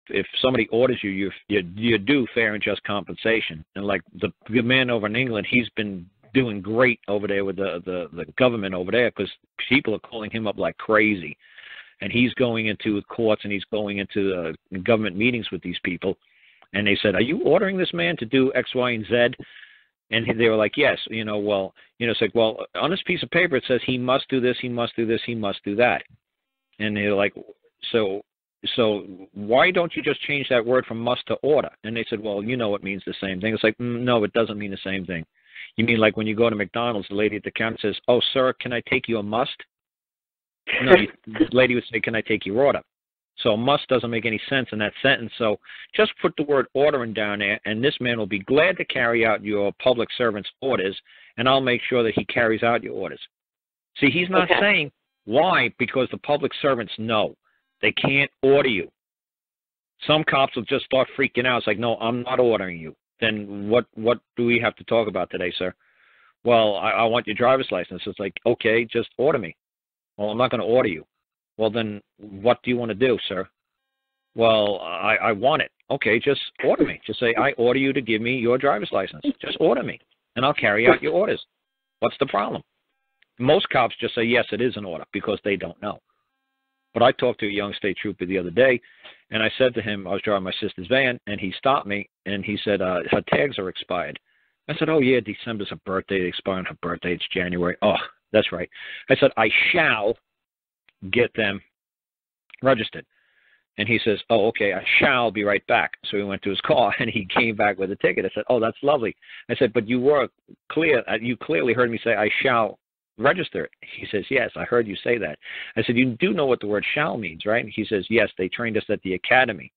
if somebody orders you, you're due fair and just compensation. And like the man over in England, he's been doing great over there with the government over there because people are calling him up like crazy. And he's going into courts and he's going into government meetings with these people. And they said, are you ordering this man to do X, Y, and Z? And they were like, yes. It's like, well, on this piece of paper, it says he must do this, he must do this, he must do that. And they're like, so why don't you just change that word from must to order? And they said, well, it means the same thing. It's like, no, it doesn't mean the same thing. You mean like when you go to McDonald's, the lady at the counter says, oh, sir, can I take you a must? No, the lady would say, can I take your order? So must doesn't make any sense in that sentence. So just put the word ordering down there, and this man will be glad to carry out your public servant's orders, and I'll make sure that he carries out your orders. See, he's not saying why, because the public servants know. They can't order you. Some cops will just start freaking out. It's like, no, I'm not ordering you. Then what do we have to talk about today, sir? Well, I want your driver's license. It's like, okay, just order me. Well, I'm not going to order you. Well, then what do you want to do, sir? Well, I want it. Okay, just order me. Just say, I order you to give me your driver's license. Just order me, and I'll carry out your orders. What's the problem? Most cops just say, yes, it is an order, because they don't know. But I talked to a young state trooper the other day, and I said to him, I was driving my sister's van, and he stopped me, and he said, her tags are expired. I said, oh, yeah, December's her birthday. They expire on her birthday. It's January. Oh, that's right. I said, I shall get them registered. And he says, oh, okay, I shall be right back. So he went to his car, and he came back with a ticket. I said, oh, that's lovely. I said, but you were clear. You clearly heard me say I shall register it. He says, yes, I heard you say that. I said, you do know what the word shall means, right? He says, yes, they trained us at the academy.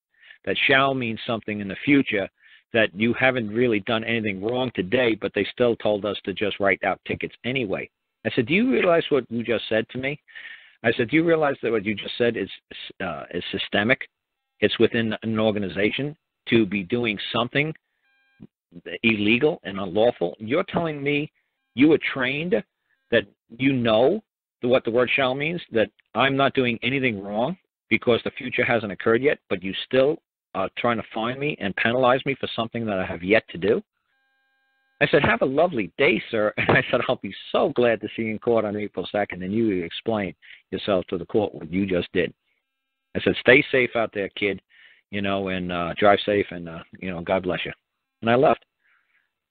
That shall means something in the future, that you haven't really done anything wrong today, but they still told us to just write out tickets anyway. I said, do you realize what you just said to me? I said, do you realize that what you just said is systemic? It's within an organization to be doing something illegal and unlawful. You're telling me you were trained that you know what the word shall means, that I'm not doing anything wrong because the future hasn't occurred yet, but you still are trying to find me and penalize me for something that I have yet to do? I said, have a lovely day, sir. And I said, I'll be so glad to see you in court on April 2nd, and you explain yourself to the court what you just did. I said, stay safe out there, kid, and drive safe, and, God bless you. And I left.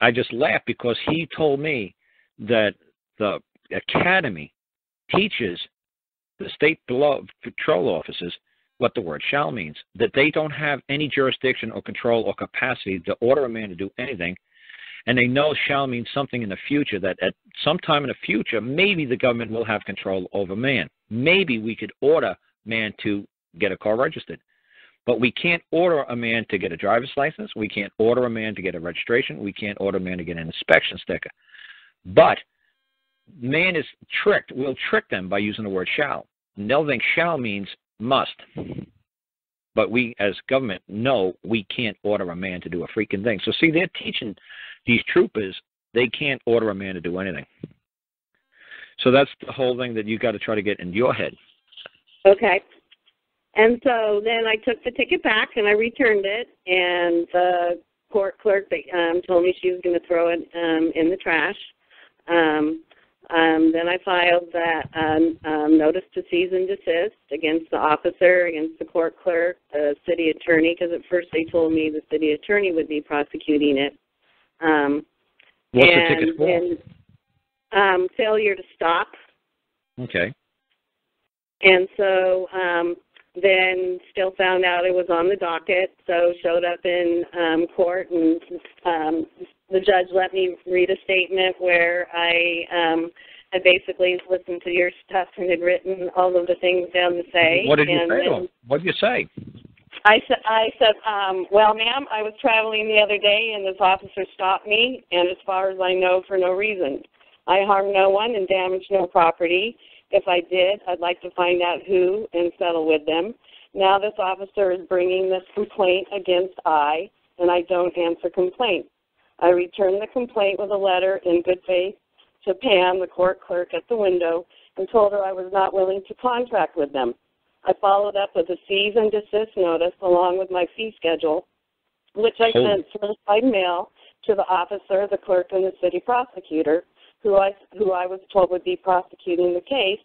I just laughed because he told me that the academy teaches the state patrol officers what the word shall means, that they don't have any jurisdiction or control or capacity to order a man to do anything. And they know shall means something in the future, that at some time in the future, maybe the government will have control over man. Maybe we could order man to get a car registered. But we can't order a man to get a driver's license. We can't order a man to get a registration. We can't order a man to get an inspection sticker. But man is tricked. We'll trick them by using the word shall. And they'll think shall means must. But we, as government, know we can't order a man to do a freaking thing. So, see, they're teaching these troopers they can't order a man to do anything. So that's the whole thing that you got to try to get in your head. Okay. And so then I took the ticket back and I returned it, and the court clerk told me she was going to throw it in the trash. Then I filed that notice to cease and desist against the officer, against the court clerk, the city attorney, because at first they told me the city attorney would be prosecuting it. What's the ticket for? And failure to stop. Okay. And so then still found out it was on the docket, so showed up in court, and the judge let me read a statement where I basically listened to your stuff and had written all of the things down to say. What did you say to him? What did you say? I said, well, ma'am, I was traveling the other day, and this officer stopped me, and as far as I know, for no reason. I harmed no one and damaged no property. If I did, I'd like to find out who and settle with them. Now this officer is bringing this complaint against I, and I don't answer complaints. I returned the complaint with a letter in good faith to Pam, the court clerk, at the window, and told her I was not willing to contract with them. I followed up with a cease and desist notice along with my fee schedule, which I sent certified mail to the officer, the clerk, and the city prosecutor, who I was told would be prosecuting the case,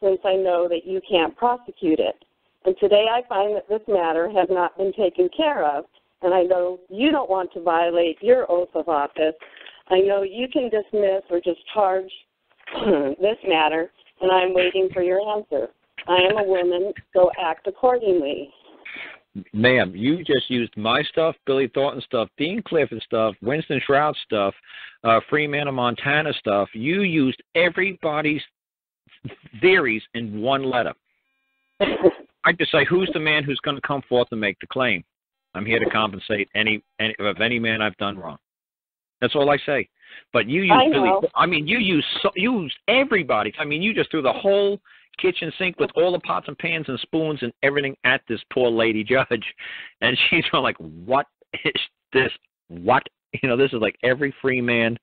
since I know that you can't prosecute it. And today I find that this matter has not been taken care of, and I know you don't want to violate your oath of office. I know you can dismiss or discharge this matter, and I'm waiting for your answer. I am a woman, so act accordingly. Ma'am, you just used my stuff, Billy Thornton stuff, Dean Clifford stuff, Winston Shroud stuff, Freeman of Montana stuff. You used everybody's theories in one letter. I just say, who's the man who's going to come forth and make the claim? I'm here to compensate any man I've done wrong. That's all I say. But you used Billy. I mean, you used everybody. I mean, you just threw the whole kitchen sink with all the pots and pans and spoons and everything at this poor lady judge, and she's all like, "What is this? What?" You know, this is like every free man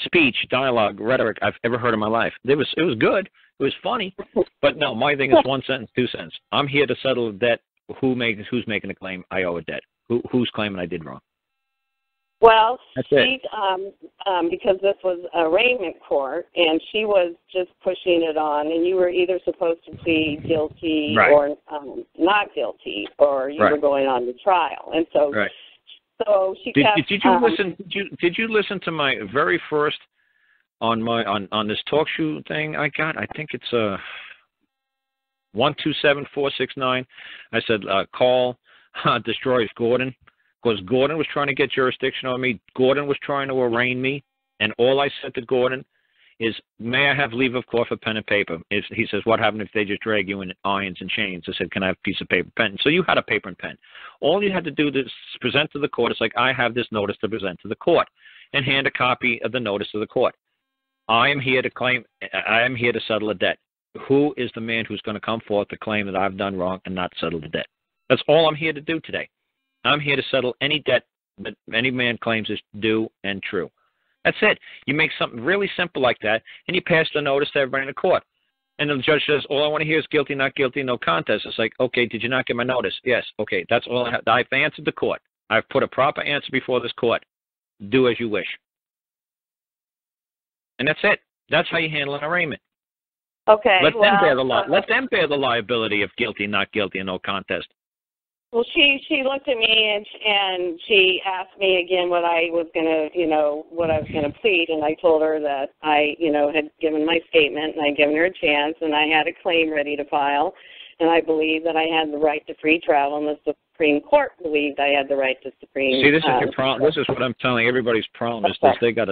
speech, dialogue, rhetoric I've ever heard in my life. It was good. It was funny, but no, my thing is one sentence, two sentences. I'm here to settle a debt. Who's making a claim? I owe a debt. Who's claiming I did wrong? Well, she, because this was arraignment court, and she was just pushing it on, and you were either supposed to plead guilty or not guilty, or you were going on to trial, and so so she kept. Did you listen to my very first on this talk show thing I got? I think it's 127469. I said Karl destroys Gordon. Because Gordon was trying to get jurisdiction on me. Gordon was trying to arraign me. And all I said to Gordon is, may I have leave of court for pen and paper? He says, what happened if they just drag you in irons and chains? I said, can I have a piece of paper and pen? So you had a paper and pen. All you had to do is present to the court. It's like, I have this notice to present to the court. And hand a copy of the notice to the court. I am here to settle a debt. Who is the man who's going to come forth to claim that I've done wrong and not settle the debt? That's all I'm here to do today. I'm here to settle any debt that any man claims is due and true. That's it. You make something really simple like that, and you pass the notice to everybody in the court. And the judge says, all I want to hear is guilty, not guilty, no contest. It's like, okay, did you not get my notice? Yes. Okay, that's all I have. I've answered the court. I've put a proper answer before this court. Do as you wish. And that's it. That's how you handle an arraignment. Okay. Let them bear the liability of guilty, not guilty, and no contest. Well, she looked at me and she asked me again what I was gonna plead, and I told her that I, had given my statement and I'd given her a chance, and I had a claim ready to file, and I believed that I had the right to free travel, and the Supreme Court believed I had the right to free. See, this is your problem. This is what I'm telling everybody's problem is this: they got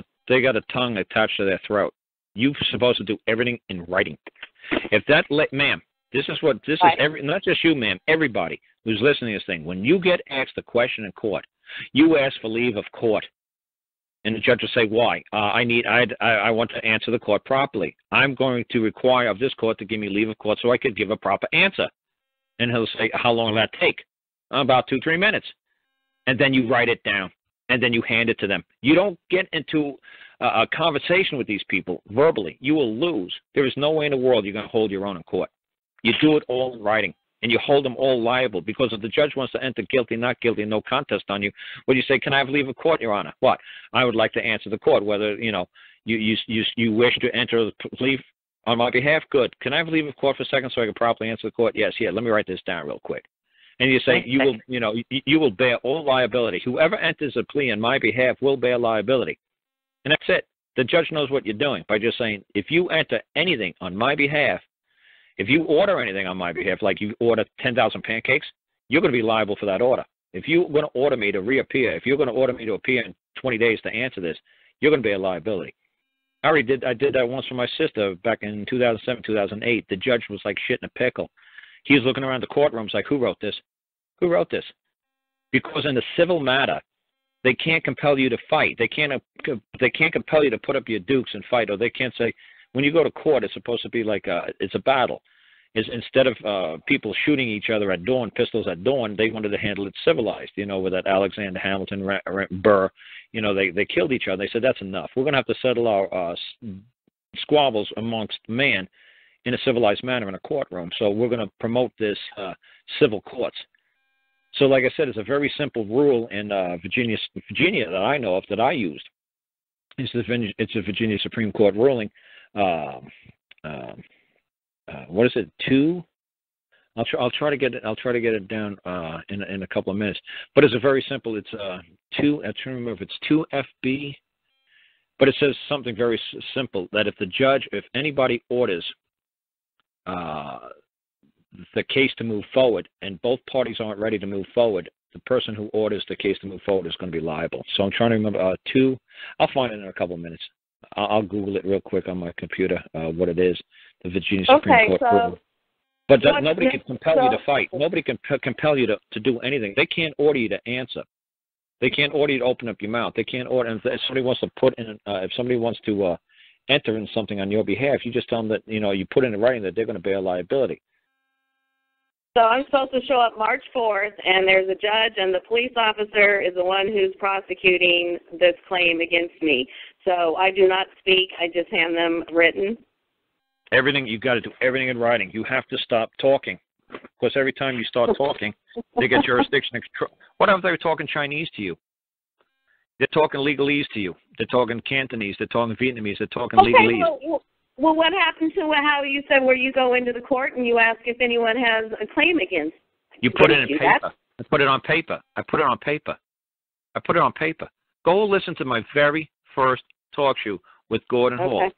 a tongue attached to their throat. You're supposed to do everything in writing. If that, ma'am. This is not just you, ma'am, everybody who's listening to this thing. When you get asked a question in court, you ask for leave of court. And the judge will say, why? I want to answer the court properly. I'm going to require of this court to give me leave of court so I could give a proper answer. And he'll say, how long will that take? About 2-3 minutes. And then you write it down. And then you hand it to them. You don't get into a conversation with these people verbally. You will lose. There is no way in the world you're going to hold your own in court. You do it all in writing, and you hold them all liable, because if the judge wants to enter guilty, not guilty, no contest on you, what do you say? Can I have leave of court, Your Honor? What? I would like to answer the court whether, you wish to enter leave on my behalf. Good. Can I have leave of court for a second so I can properly answer the court? Yes. Here, let me write this down real quick. And you say you will bear all liability. Whoever enters a plea on my behalf will bear liability, and that's it. The judge knows what you're doing by just saying, if you enter anything on my behalf. If you order anything on my behalf, like you order 10,000 pancakes, you're going to be liable for that order. If you're going to order me to reappear, if you're going to order me to appear in 20 days to answer this, you're going to be a liability. I did that once for my sister back in 2007, 2008. The judge was like shit in a pickle. He was looking around the courtrooms like, who wrote this? Who wrote this? Because in the civil matter, they can't compel you to fight. They can't compel you to put up your dukes and fight, or they can't say, when you go to court, it's supposed to be like it's a battle. Instead of people shooting each other at dawn, pistols at dawn, they wanted to handle it civilized. With that Alexander Hamilton, Burr, they killed each other. They said, that's enough. We're going to have to settle our squabbles amongst man in a civilized manner in a courtroom. So we're going to promote this civil courts. So like I said, it's a very simple rule in Virginia that I know of that I used. It's a Virginia Supreme Court ruling. What is it? 2. I'll try to get it down in a couple of minutes. But it's a very simple. It's 2. I can't remember if it's 2FB. But it says something very simple, that if anybody orders the case to move forward and both parties aren't ready to move forward, the person who orders the case to move forward is going to be liable. So I'm trying to remember 2. I'll find it in a couple of minutes. I'll Google it real quick on my computer, what it is, the Virginia Supreme Court ruling. But nobody can compel you to fight. Nobody can compel you to do anything. They can't order you to answer. They can't order you to open up your mouth. They can't order. If somebody wants to enter in something on your behalf, you just tell them that you put in writing that they're going to bear liability. So I'm supposed to show up March 4th, and there's a judge, and the police officer is the one who's prosecuting this claim against me. So I do not speak. I just hand them written. Everything, you've got to do everything in writing. You have to stop talking. Because every time you start talking, they get jurisdiction. What if they're talking Chinese to you? They're talking legalese to you. They're talking Cantonese. They're talking Vietnamese. They're talking legalese. Well, what happened to how you said where you go into the court and you ask if anyone has a claim against? You put it in paper. I put it on paper. I put it on paper. I put it on paper. Go listen to my very first talk show with Gordon Hall.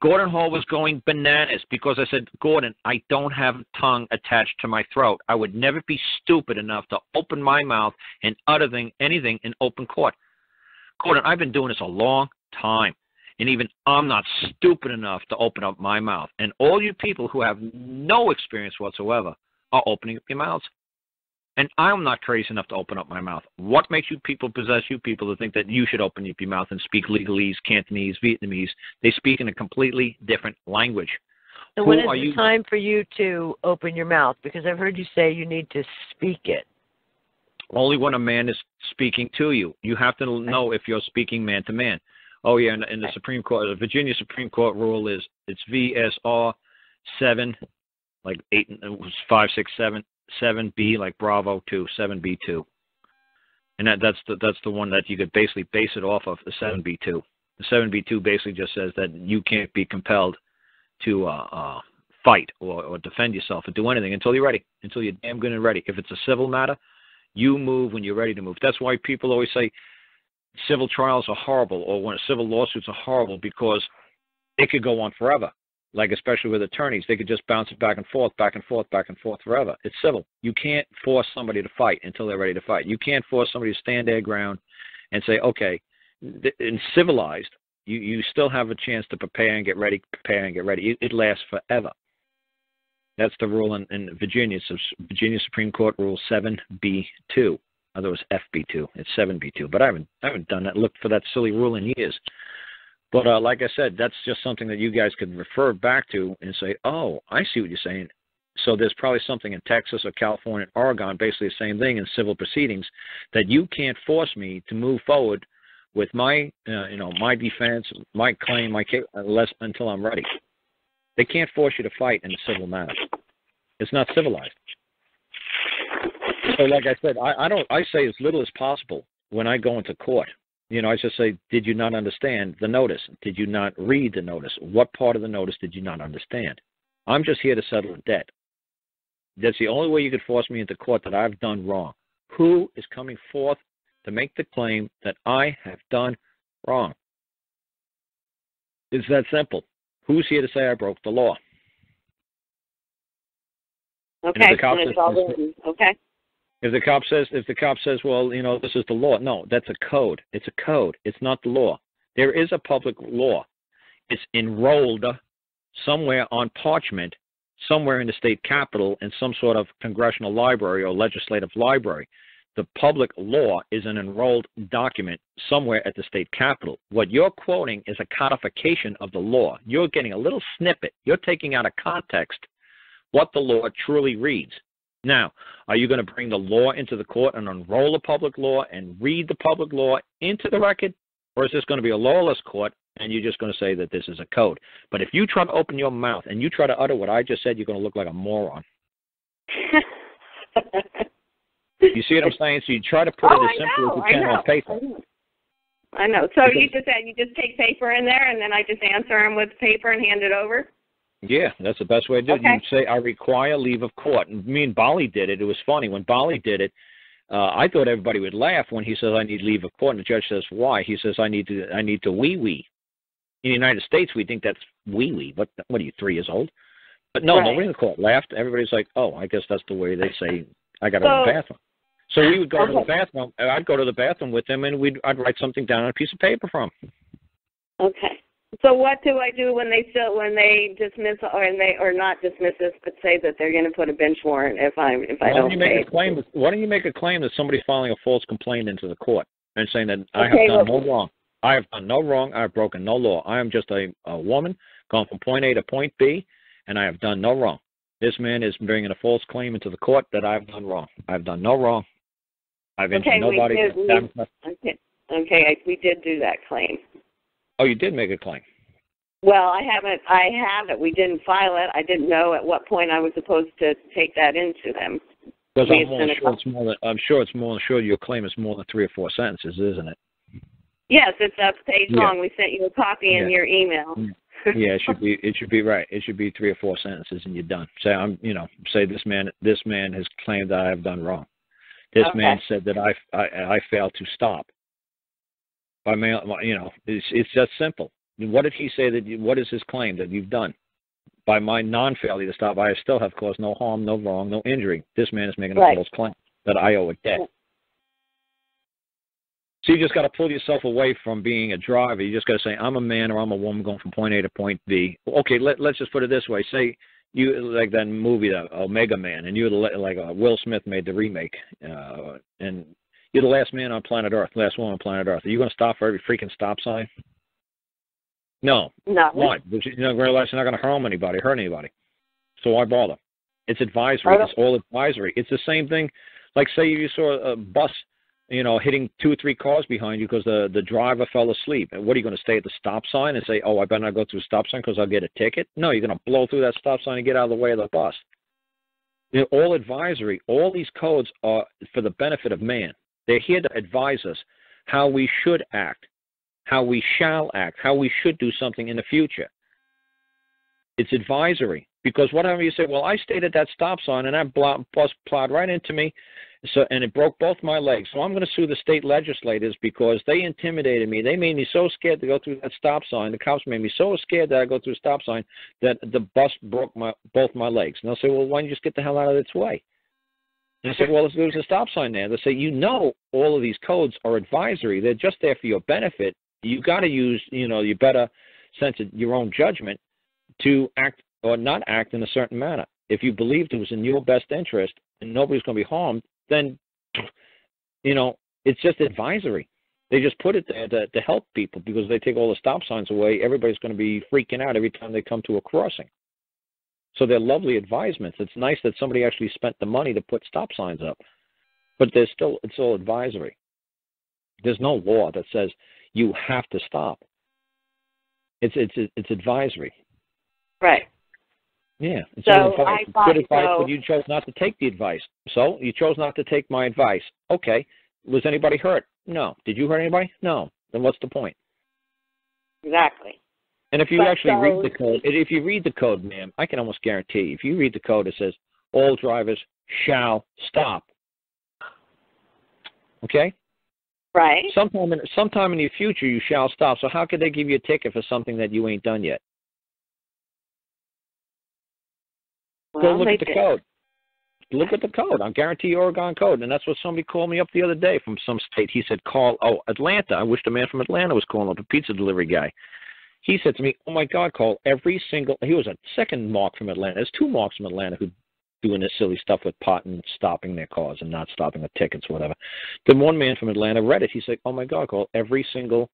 Gordon Hall was going bananas because I said, Gordon, I don't have a tongue attached to my throat. I would never be stupid enough to open my mouth and utter anything in open court. Gordon, I've been doing this a long time, and even I'm not stupid enough to open up my mouth. And all you people who have no experience whatsoever are opening up your mouths. And I'm not crazy enough to open up my mouth. What makes you people to think that you should open up your mouth and speak legalese, Cantonese, Vietnamese? They speak in a completely different language. So when is the time for you to open your mouth? Because I've heard you say you need to speak it. Only when a man is speaking to you. You have to know if you're speaking man to man. Oh, yeah, in the Supreme Court, the Virginia Supreme Court rule is it's VSR 7, like 8, it was 5, 6, 7. 7B, like Bravo 2, 7B2, and that's the one that you could basically base it off of, the 7B2. The 7B2 basically just says that you can't be compelled to fight or defend yourself or do anything until you're ready, until you're damn good and ready. If it's a civil matter, you move when you're ready to move. That's why people always say civil trials are horrible or when civil lawsuits are horrible, because it could go on forever. Like especially with attorneys, they could just bounce it back and forth forever. It's civil. You can't force somebody to fight until they're ready to fight. You can't force somebody to stand their ground and say, okay, in civilized, you still have a chance to prepare and get ready. It lasts forever. That's the rule in Virginia. It's Virginia Supreme Court Rule 7B2. Although it's FB2. It's 7B2. But I haven't done that, looked for that silly rule in years. But like I said, that's just something that you guys could refer back to and say, oh, I see what you're saying. So there's probably something in Texas or California, Oregon, basically the same thing in civil proceedings, that you can't force me to move forward with my, my defense, my claim, my case, until I'm ready. They can't force you to fight in a civil matter. It's not civilized. So like I said, I say as little as possible when I go into court. I just say, did you not understand the notice? Did you not read the notice? What part of the notice did you not understand? I'm just here to settle a debt. That's the only way you could force me into court that I've done wrong. Who is coming forth to make the claim that I have done wrong? It's that simple. Who's here to say I broke the law? Okay, okay. If the cop says, well, this is the law. No, that's a code. It's a code. It's not the law. There is a public law. It's enrolled somewhere on parchment, somewhere in the state capitol, in some sort of congressional library or legislative library. The public law is an enrolled document somewhere at the state capitol. What you're quoting is a codification of the law. You're getting a little snippet. You're taking out of context what the law truly reads. Now, are you going to bring the law into the court and unroll the public law and read the public law into the record? Or is this going to be a lawless court and you're just going to say that this is a code. But if you try to open your mouth and you try to utter what I just said, you're going to look like a moron. You see what I'm saying? So you try to put it as simple as you can on paper. I know. So you just take paper in there, and then I just answer them with paper and hand it over? Yeah, that's the best way to do it. You say, I require leave of court. And me and Bali did it. It was funny. When Bali did it, I thought everybody would laugh when he says, I need leave of court. And the judge says, why? He says, I need to wee-wee. In the United States, we think that's wee-wee. What are you, 3 years old? But no, nobody in the court laughed. Everybody's like, oh, I guess that's the way they say, I got to go to the bathroom. So we would go to the bathroom. I'd go to the bathroom with him, and I'd write something down on a piece of paper for him. Okay. So what do I do when they dismiss or not dismiss this, but say that they're going to put a bench warrant if I don't pay? Why don't you make a claim that somebody's filing a false complaint into the court and saying that I have done no wrong. I have done no wrong. I have broken no law. I am just a woman going from point A to point B, and I have done no wrong. This man is bringing a false claim into the court that I have done wrong. I have done no wrong. I've injured nobody. We did do that claim. Oh, you did make a claim. Well, I have it. We didn't file it. I didn't know at what point I was supposed to take that into them. Because I'm sure your claim is more than 3 or 4 sentences, isn't it? Yes, it's a page long. We sent you a copy in your email. Yeah, it should be right. It should be 3 or 4 sentences, and you're done. Say this man has claimed that I have done wrong. This man said that I failed to stop. It's just simple. What did he say what is his claim that you've done? By my non-failure to stop, I still have caused no harm, no wrong, no injury. This man is making a false claim that I owe a debt. So you just got to pull yourself away from being a driver. You just got to say, I'm a man or I'm a woman going from point A to point B. Okay, let's just put it this way. Say you like that movie, Omega Man, and you're Will Smith made the remake, and you're the last man on planet Earth, last woman on planet Earth. Are you going to stop for every freaking stop sign? No. Why? Because you realize you're not going to harm anybody, hurt anybody. So why bother? It's advisory. It's all advisory. It's the same thing. Like say you saw a bus, hitting 2 or 3 cars behind you because the driver fell asleep. And what are you going to stay at the stop sign and say, oh, I better not go through a stop sign because I'll get a ticket? No, you're going to blow through that stop sign and get out of the way of the bus. All advisory. All these codes are for the benefit of man. They're here to advise us how we should act, how we shall act, how we should do something in the future. It's advisory. Because whatever you say, well, I stayed at that stop sign and that bus plowed right into me, and it broke both my legs. So I'm going to sue the state legislators because they intimidated me. They made me so scared to go through that stop sign. The cops made me so scared that I go through a stop sign that the bus broke both my legs. And they'll say, well, why don't you just get the hell out of its way? And I said, well, there's a stop sign there. They say, all of these codes are advisory. They're just there for your benefit. You got to use, your better sense of your own judgment to act or not act in a certain manner. If you believed it was in your best interest and nobody's going to be harmed, then, it's just advisory. They just put it there to help people because they take all the stop signs away. Everybody's going to be freaking out every time they come to a crossing. So they're lovely advisements. It's nice that somebody actually spent the money to put stop signs up. But it's all advisory. There's no law that says you have to stop. It's advisory. Right. Yeah. It's good advice, but you chose not to take the advice. So you chose not to take my advice. Okay. Was anybody hurt? No. Did you hurt anybody? No. Then what's the point? Exactly. And if you read the code, ma'am, I can almost guarantee, if you read the code, it says all drivers shall stop. Okay? Right. Sometime in the future, you shall stop. So how could they give you a ticket for something that you ain't done yet? Go look at the code. Look at the code. I guarantee you Oregon code. And that's what somebody called me up the other day from some state. He said, Atlanta. I wish the man from Atlanta was calling up, a pizza delivery guy. He said to me, oh, my God, call every single – he was a second mark from Atlanta. There's 2 marks from Atlanta who doing this silly stuff with pot and stopping their cars and not stopping with tickets, whatever. Then one man from Atlanta read it. He said, oh, my God, call every single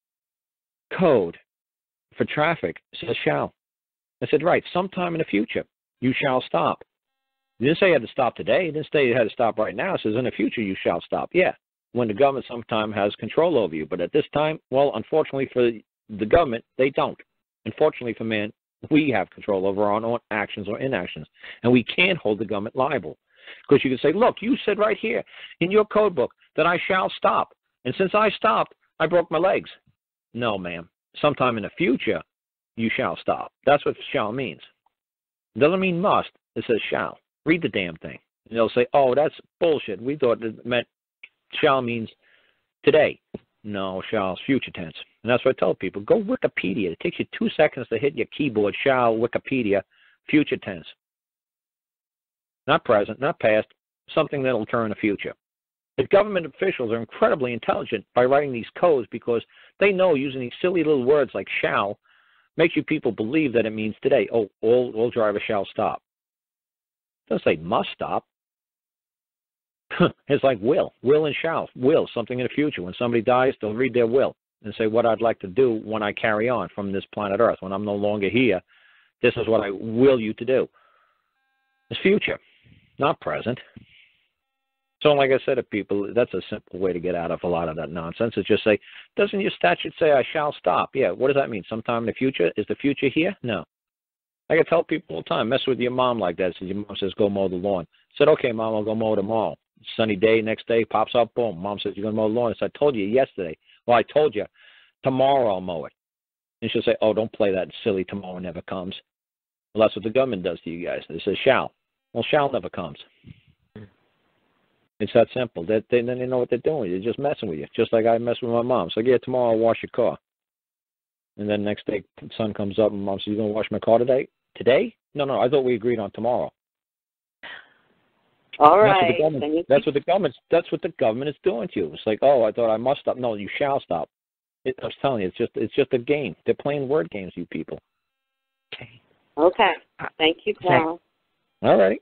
code for traffic says shall. I said, right, sometime in the future, you shall stop. You didn't say you had to stop today. You didn't say you had to stop right now. It says in the future you shall stop. Yeah, when the government sometime has control over you. But at this time, well, unfortunately for the government, they don't. Unfortunately for man, we have control over our own actions or inactions, and we can't hold the government liable. Because you can say, look, you said right here in your code book that I shall stop, and since I stopped, I broke my legs. No, ma'am. Sometime in the future, you shall stop. That's what shall means. It doesn't mean must. It says shall. Read the damn thing. And they'll say, oh, that's bullshit. We thought it meant shall means today. No, shall is future tense. And that's what I tell people. Go Wikipedia. It takes you 2 seconds to hit your keyboard, shall, Wikipedia, future tense. Not present, not past, something that will occur in the future. The government officials are incredibly intelligent by writing these codes because they know using these silly little words like shall makes you people believe that it means today. Oh, all drivers shall stop. It doesn't say must stop. It's like will and shall. Will, something in the future. When somebody dies, they'll read their will and say what I'd like to do when I carry on from this planet Earth. When I'm no longer here, this is what I will you to do. It's future, not present. So like I said to people, that's a simple way to get out of a lot of that nonsense. Is just say, doesn't your statute say I shall stop? Yeah, what does that mean? Sometime in the future? Is the future here? No. I can tell people all the time, mess with your mom like that. So your mom says, go mow the lawn. I said, okay, Mom, I'll go mow tomorrow. Sunny day, next day, pops up, boom. Mom says, you're going to mow the lawn. I said, I told you yesterday. Well, I told you tomorrow I'll mow it. And she'll say, oh, don't play that silly tomorrow never comes. Well, that's what the government does to you guys. They say shall. Well, shall never comes. It's that simple. Then they know what they're doing. They're just messing with you, just like I mess with my mom. So, yeah, tomorrow I'll wash your car. And then next day, the sun comes up and Mom says, you going to wash my car today? Today? No, I thought we agreed on tomorrow. All right. That's what the government is doing to you. It's like, oh, I thought I must stop. No, you shall stop. I was telling you, it's just a game. They're playing word games, you people. Okay. Thank you, Carl. All right.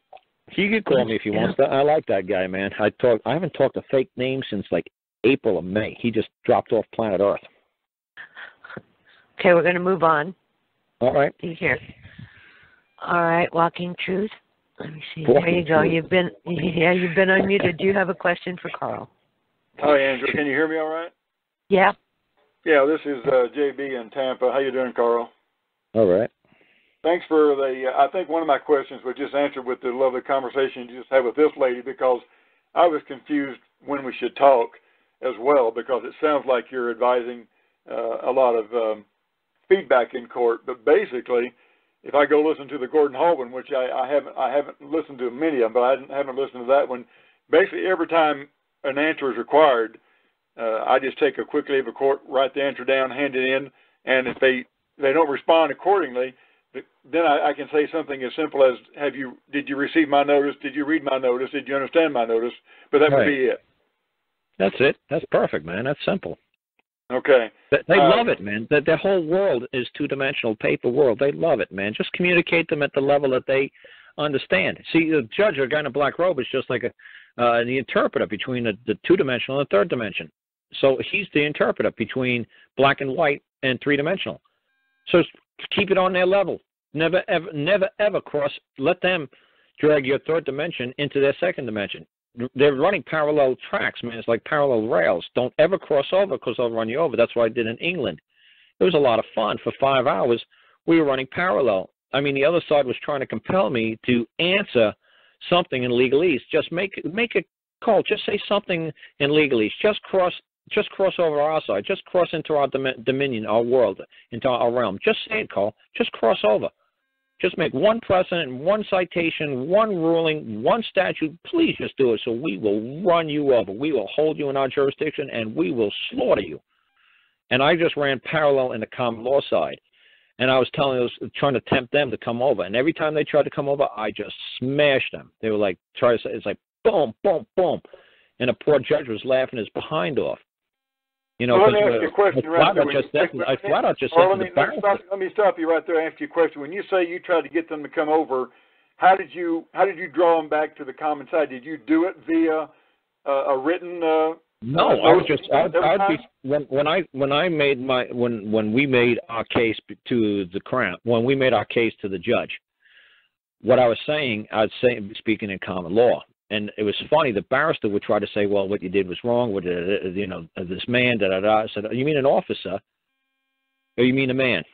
You can call me if you want. I like that guy, man. I haven't talked a fake name since like April or May. He just dropped off planet Earth. Okay, we're going to move on. All right. Here. All right, Walking Truth. Let me see. There you go. You've been unmuted. Do you have a question for Carl? Hi, Andrew. Can you hear me all right? Yeah. Yeah, this is JB in Tampa. How you doing, Carl? All right. Thanks for I think one of my questions was just answered with the lovely conversation you just had with this lady, because I was confused when we should talk as well, because it sounds like you're advising a lot of feedback in court. But basically, if I go listen to the Gordon Hall one, which I haven't listened to many of them, but I haven't listened to that one. Basically, every time an answer is required, I just take a quick leave of court, write the answer down, hand it in, and if they don't respond accordingly, then I can say something as simple as, did you receive my notice? Did you read my notice? Did you understand my notice? But that would be it. That's it. That's perfect, man. That's simple. Okay. They love it, man. Their whole world is two-dimensional paper world. They love it, man. Just communicate them at the level that they understand. See, the judge or guy in a black robe is just like the interpreter between the two-dimensional and the third dimension. So he's the interpreter between black and white and three-dimensional. So keep it on their level. Never, ever cross. Let them drag your third dimension into their second dimension. They're running parallel tracks, man. It's like parallel rails. Don't ever cross over, because they'll run you over. That's what I did in England. It was a lot of fun. For 5 hours, we were running parallel. I mean, the other side was trying to compel me to answer something in legalese. Just make a call. Just say something in legalese. Just cross over our side. Just cross into our dominion, our world, into our realm. Just say it, Carl. Just cross over. Just make one precedent, one citation, one ruling, one statute. Please just do it, so we will run you over. We will hold you in our jurisdiction, and we will slaughter you. And I just ran parallel in the common law side. And I was trying to tempt them to come over. And every time they tried to come over, I just smashed them. They were like, it's like boom, boom, boom. And the poor judge was laughing his behind off. You know, let me ask you a question right there. Let me stop you right there and ask you a question. When you say you tried to get them to come over, how did you draw them back to the common side? Did you do it via a written? No, I was just. When we made our case to the Crown, when we made our case to the judge, what I was saying, speaking in common law. And it was funny, the barrister would try to say, well, what you did was wrong with, this man, da-da-da. I said, you mean an officer? Oh, you mean a man?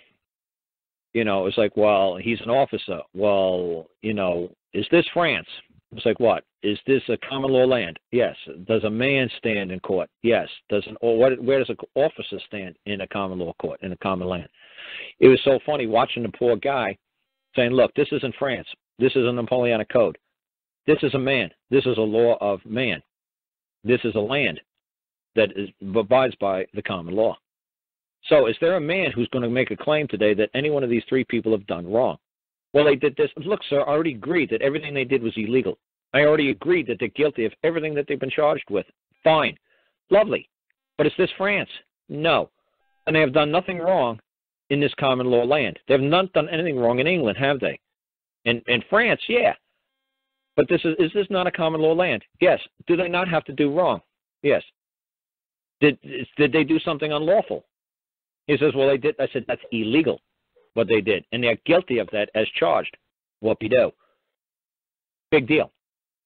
You know, it's like, well, he's an officer. Well, you know, is this France? It's like, what? Is this a common law land? Yes. Does a man stand in court? Yes. Where does an officer stand in a common law court, in a common land? It was so funny watching the poor guy saying, look, this isn't France. This is a Napoleonic code. This is a man. This is a law of man. This is a land that abides by the common law. So is there a man who's going to make a claim today that any one of these three people have done wrong? Well, they did this. Look, sir, I already agreed that everything they did was illegal. I already agreed that they're guilty of everything that they've been charged with. Fine. Lovely. But is this France? No. And they have done nothing wrong in this common law land. They have not done anything wrong in England, have they? In France, yeah. But is this not a common law land? Yes. Do they not have to do wrong? Yes. Did they do something unlawful? He says, well, they did. I said, that's illegal, what they did. And they're guilty of that as charged. Whoopie-do. Big deal.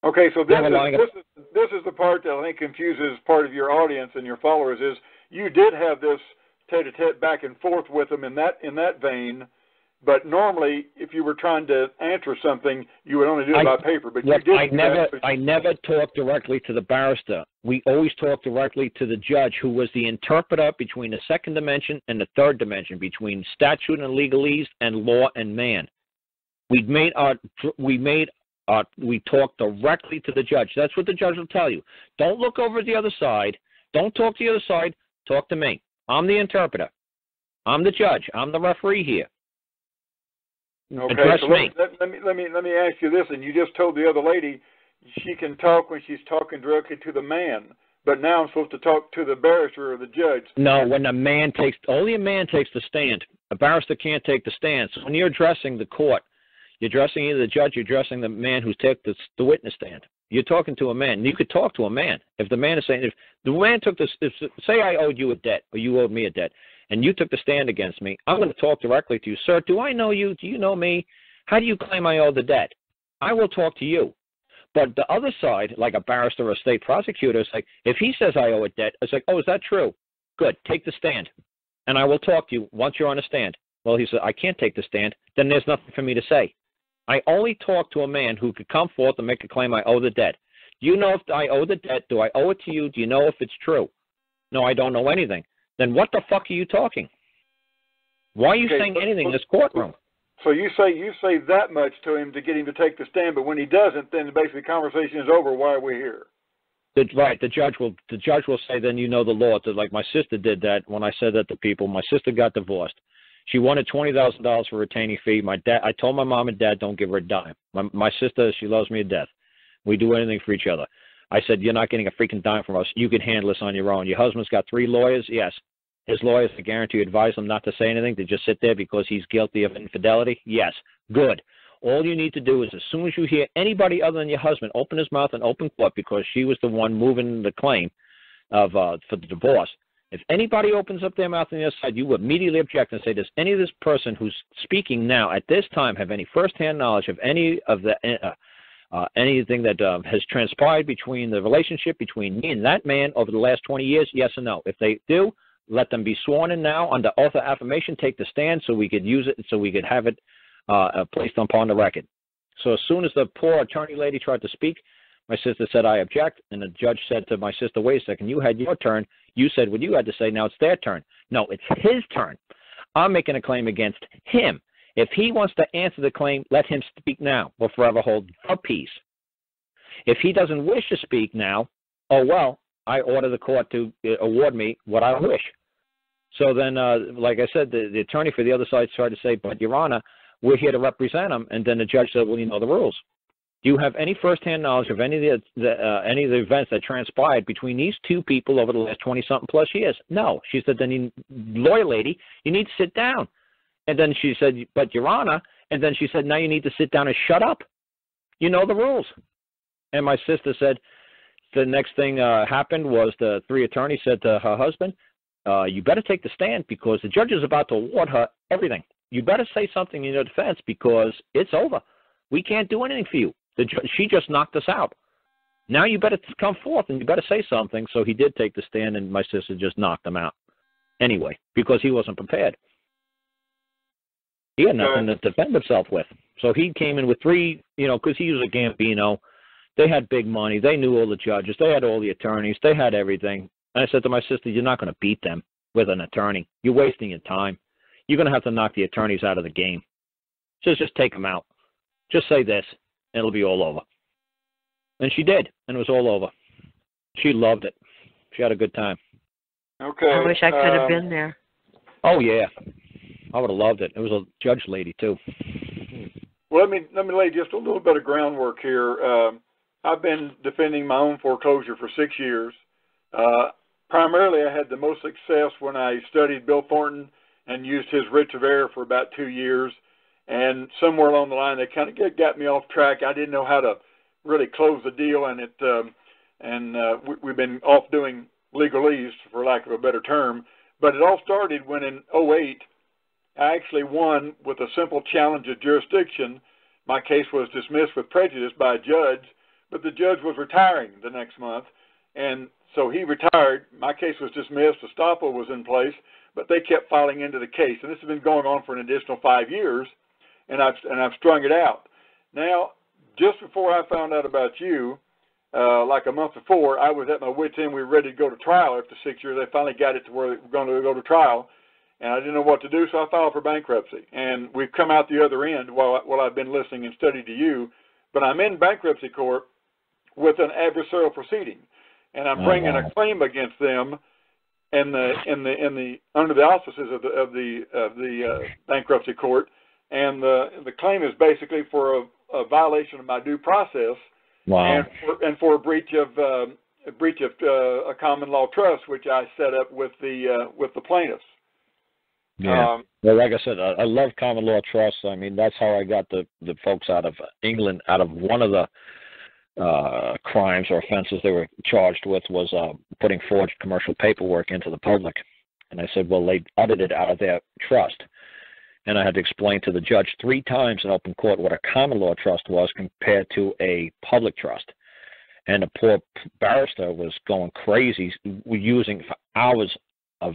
Okay, so this is the part that I think confuses part of your audience and your followers is you did have this tete-a-tete back and forth with them in that vein, but normally if you were trying to answer something, you would only do it by paper. But look, I never talked directly to the barrister. We always talked directly to the judge, who was the interpreter between the second dimension and the third dimension, between statute and legalese and law and man. We talked directly to the judge. That's what the judge will tell you. Don't look over the other side. Don't talk to the other side. Talk to me. I'm the interpreter. I'm the judge. I'm the referee here. Okay, Address so me. let me ask you this. And you just told the other lady she can talk when she's talking directly to the man, but now I'm supposed to talk to the barrister or the judge. No, when only a man takes the stand. A barrister can't take the stand. So when you're addressing the court, you're addressing either the judge, you're addressing the man who's taken the witness stand. You're talking to a man. You could talk to a man. If the man is saying, if the man took this, say I owed you a debt or you owed me a debt, and you took the stand against me, I'm going to talk directly to you. Sir, do I know you? Do you know me? How do you claim I owe the debt? I will talk to you. But the other side, like a barrister or a state prosecutor, is like, if he says I owe a debt, it's like, oh, is that true? Good, take the stand. And I will talk to you once you're on a stand. Well, he said, I can't take the stand. Then there's nothing for me to say. I only talk to a man who could come forth and make a claim I owe the debt. Do you know if I owe the debt? Do I owe it to you? Do you know if it's true? No, I don't know anything. Then what the fuck are you talking? Why are you saying anything in this courtroom? So you say that much to him to get him to take the stand, but when he doesn't, then basically the conversation is over. Why are we here? Right. The judge will say, then you know the law. Like my sister did that when I said that to people. My sister got divorced. She wanted $20,000 for a retaining fee. I told my mom and dad, don't give her a dime. My sister, she loves me to death. We do anything for each other. I said, you're not getting a freaking dime from us. You can handle this on your own. Your husband's got 3 lawyers. Yes. His lawyers, I guarantee you, advise him not to say anything, to just sit there because he's guilty of infidelity. Yes. Good. All you need to do is, as soon as you hear anybody other than your husband open his mouth in open court, because she was the one moving the claim of for the divorce, if anybody opens up their mouth on the other side, you immediately object and say, does any of this person who's speaking now at this time have any firsthand knowledge of any of the anything that has transpired between the relationship between me and that man over the last 20 years? Yes or no? If they do, let them be sworn in now under oath of affirmation, take the stand so we could use it, so we could have it placed upon the record. So as soon as the poor attorney lady tried to speak, my sister said, I object. And the judge said to my sister, wait a second, you had your turn. You said what you had to say. Now it's their turn. No, it's his turn. I'm making a claim against him. If he wants to answer the claim, let him speak now or forever hold the peace. If he doesn't wish to speak now, oh, well, I order the court to award me what I wish. So then, like I said, the attorney for the other side tried to say, but, Your Honor, we're here to represent him. And then the judge said, well, you know the rules. Do you have any firsthand knowledge of any of the events that transpired between these two people over the last 20-something plus years? No. She said, then, lawyer lady, you need to sit down. And then she said, but, Your Honor, and then she said, now you need to sit down and shut up. You know the rules. And my sister said, the next thing happened was the 3 attorneys said to her husband, you better take the stand because the judge is about to award her everything. You better say something in your defense because it's over. We can't do anything for you. She just knocked us out. Now you better come forth and you better say something. So he did take the stand, and my sister just knocked him out anyway because he wasn't prepared. He had nothing to defend himself with. So he came in with three, because he was a Gambino. They had big money. They knew all the judges. They had all the attorneys. They had everything. And I said to my sister, you're not going to beat them with an attorney. You're wasting your time. You're going to have to knock the attorneys out of the game. Just take them out. Just say this, and it'll be all over. And she did, and it was all over. She loved it. She had a good time. Okay. I wish I could have been there. Oh, yeah. I would have loved it. It was a judge lady, too. Well, let me lay just a little bit of groundwork here. I've been defending my own foreclosure for 6 years. Primarily, I had the most success when I studied Bill Thornton and used his writs of error for about 2 years. And somewhere along the line, they kind of got me off track. I didn't know how to really close the deal, and we've been off doing legalese, for lack of a better term. But it all started when in 2008, I actually won with a simple challenge of jurisdiction. My case was dismissed with prejudice by a judge, but the judge was retiring the next month, and so he retired. My case was dismissed. Estoppel was in place, but they kept filing into the case, and this has been going on for an additional 5 years, and I've strung it out. Now, just before I found out about you, like a month before, I was at my wit's end. We were ready to go to trial after 6 years. They finally got it to where we were going to go to trial, and I didn't know what to do, so I filed for bankruptcy. And we've come out the other end while I've been listening and studying to you, but I'm in bankruptcy court with an adversarial proceeding, and I'm bringing a claim against them under the auspices of the bankruptcy court, and the claim is basically for a violation of my due process. Wow. And for a breach of a common law trust, which I set up with the plaintiffs. Yeah. Well, like I said, I love common law trusts. I mean, that's how I got the folks out of England. Out of one of the crimes or offenses they were charged with was putting forged commercial paperwork into the public. And I said, well, they audited out of their trust. And I had to explain to the judge 3 times in open court what a common law trust was compared to a public trust. And the poor barrister was going crazy, using for hours of,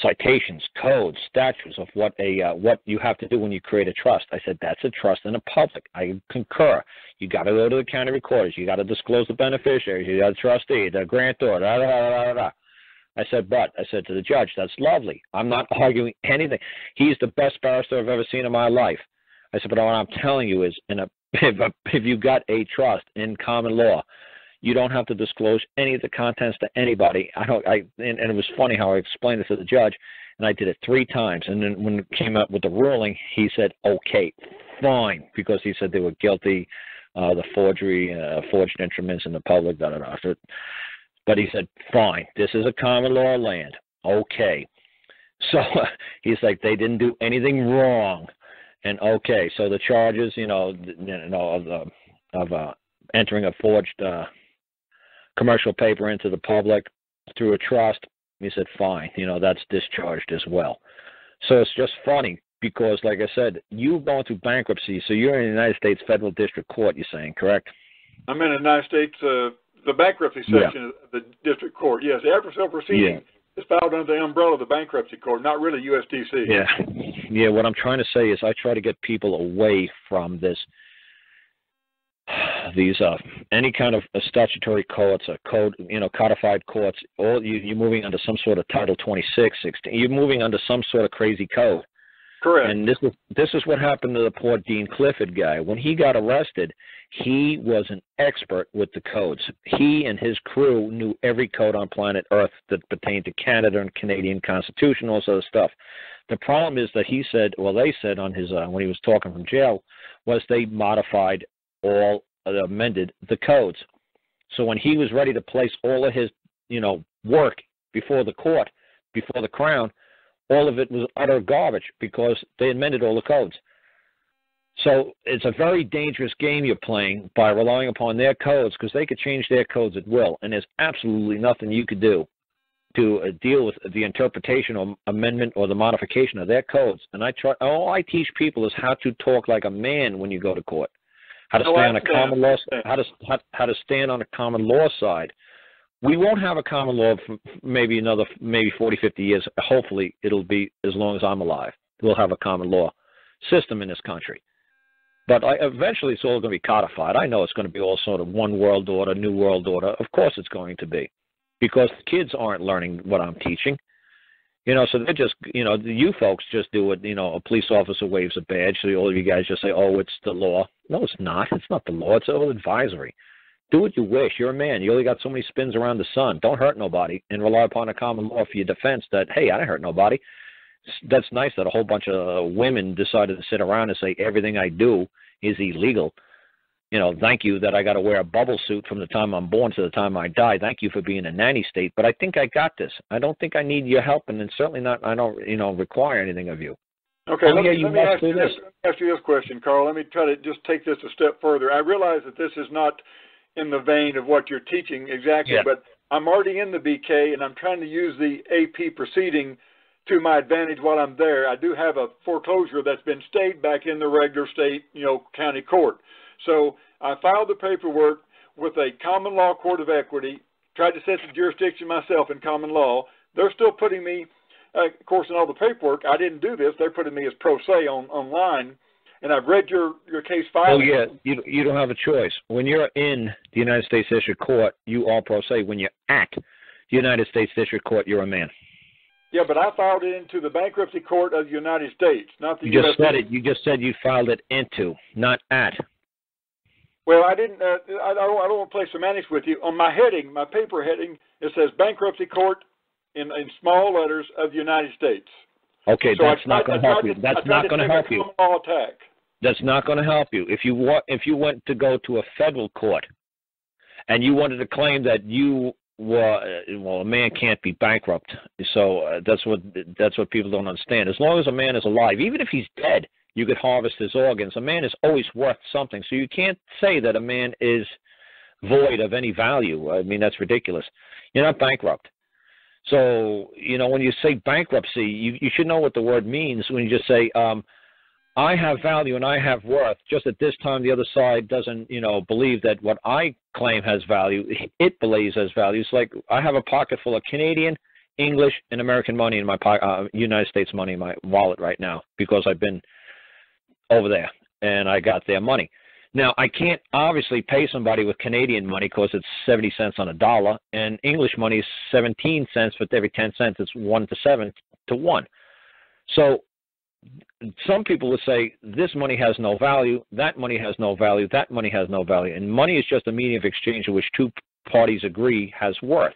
citations, codes, statutes of what you have to do when you create a trust. I said, that's a trust in the public. I concur. You got to go to the county recorders. You got to disclose the beneficiaries. You got the trustee, the grantor, da, da, da, da, da. I said to the judge, that's lovely. I'm not arguing anything. He's the best barrister I've ever seen in my life. I said, but what I'm telling you is, if you got a trust in common law, you don't have to disclose any of the contents to anybody. And it was funny how I explained it to the judge, and I did it 3 times. And then when it came up with the ruling, he said, okay, fine, because he said they were guilty, the forgery, forged instruments in the public, da da da. But he said, fine, this is a common law land. Okay. So he's like, they didn't do anything wrong. And okay, so the charges, of entering a forged commercial paper into the public through a trust, he said, fine, that's discharged as well. So it's just funny because, like I said, you going through bankruptcy, so you're in the United States Federal District Court, you're saying, correct? I'm in the United States the bankruptcy section of the district court. Yes, the adversarial proceeding is filed under the umbrella of the bankruptcy court, not really USDC. Yeah. What I'm trying to say is I try to get people away from these any kind of statutory courts, codified courts. You're moving under some sort of Title 26, 16. You're moving under some sort of crazy code. Correct. And this is what happened to the poor Dean Clifford guy. When he got arrested, he was an expert with the codes. He and his crew knew every code on planet Earth that pertained to Canada and Canadian Constitution, all sort of stuff. The problem is that they said on his when he was talking from jail, was they modified amended the codes. So when he was ready to place all of his, work before the court, before the Crown, all of it was utter garbage because they amended all the codes. So it's a very dangerous game you're playing by relying upon their codes because they could change their codes at will, and there's absolutely nothing you could do to deal with the interpretation or amendment or the modification of their codes. And all I teach people is how to talk like a man when you go to court, how to stand on a common law, how to stand on a common law side. We won't have a common law for maybe 40, 50 years. Hopefully, it'll be as long as I'm alive. we'll have a common law system in this country. But eventually it's all going to be codified. I know it's going to be all sort of one world order, new world order. Of course it's going to be, because the kids aren't learning what I'm teaching. So they're just, you folks just do it. A police officer waves a badge, so all of you guys just say, oh, it's the law. No, it's not. It's not the law. It's all advisory. Do what you wish. You're a man. You only got so many spins around the sun. Don't hurt nobody, and rely upon a common law for your defense that, hey, I didn't hurt nobody. That's nice that a whole bunch of women decided to sit around and say everything I do is illegal. Thank you that I got to wear a bubble suit from the time I'm born to the time I die. Thank you for being a nanny state. But I think I got this. I don't think I need your help, and certainly not. I don't, require anything of you. Okay, let me ask you this question, Karl. Let me try to just take this a step further. I realize that this is not in the vein of what you're teaching exactly, but I'm already in the BK, and I'm trying to use the AP proceeding to my advantage while I'm there. I do have a foreclosure that's been stayed back in the regular state, county court. So I filed the paperwork with a common law court of equity, tried to set the jurisdiction myself in common law. They're still putting me, of course, in all the paperwork. I didn't do this. They're putting me as pro se online. And I've read your case filing. Oh, yeah. You don't have a choice. When you're in the United States District Court, you are pro se. When you're at the United States District Court, you're a man. Yeah, but I filed it into the bankruptcy court of the United States, not the U.S. You just said it. You just said you filed it into, not at. Well, I didn't. I don't want to play semantics with you. On my heading, my paper heading, it says bankruptcy court in small letters of the United States. Okay, so that's not going to help you. That's not going to help you. That's not going to help you. If you went to go to a federal court, and you wanted to claim that you a man can't be bankrupt. So that's what people don't understand. As long as a man is alive, even if he's dead, you could harvest his organs. A man is always worth something. So you can't say that a man is void of any value. I mean, that's ridiculous. You're not bankrupt. So, when you say bankruptcy, you should know what the word means when you just say, I have value and I have worth. Just at this time, the other side doesn't, believe that what I claim has value, it believes has value. It's like I have a pocket full of Canadian, English, and American money in my United States money in my wallet right now because I've been over there and I got their money. Now, I can't obviously pay somebody with Canadian money because it's 70 cents on a dollar, and English money is 17 cents, but every 10 cents it's 1 to 7 to 1. So some people would say this money has no value, that money has no value, that money has no value. And money is just a medium of exchange in which two parties agree has worth.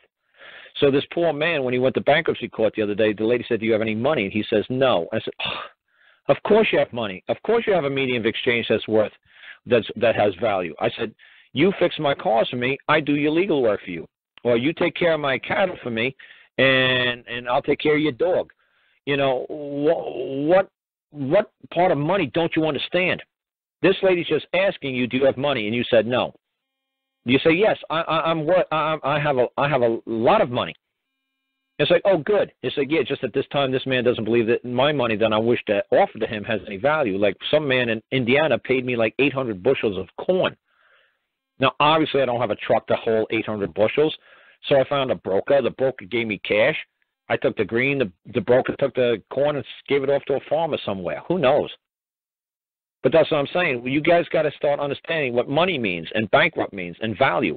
So this poor man, when he went to bankruptcy court the other day, the lady said, do you have any money? And he says, no. I said, of course you have money. Of course you have a medium of exchange that's worth, that has value. I said, you fix my cars for me, I do your legal work for you. Or you take care of my cattle for me, and I'll take care of your dog. What part of money don't you understand? This lady's just asking you, do you have money? And you said no. You say, yes, I have a lot of money. It's like, oh, good. It's like, yeah, just at this time, this man doesn't believe that my money that I wish to offer to him has any value. Like some man in Indiana paid me like 800 bushels of corn. Now, obviously, I don't have a truck to hold 800 bushels, so I found a broker. The broker gave me cash. I took the green. The broker took the corn and gave it off to a farmer somewhere. Who knows? But that's what I'm saying. You guys got to start understanding what money means and bankrupt means and value.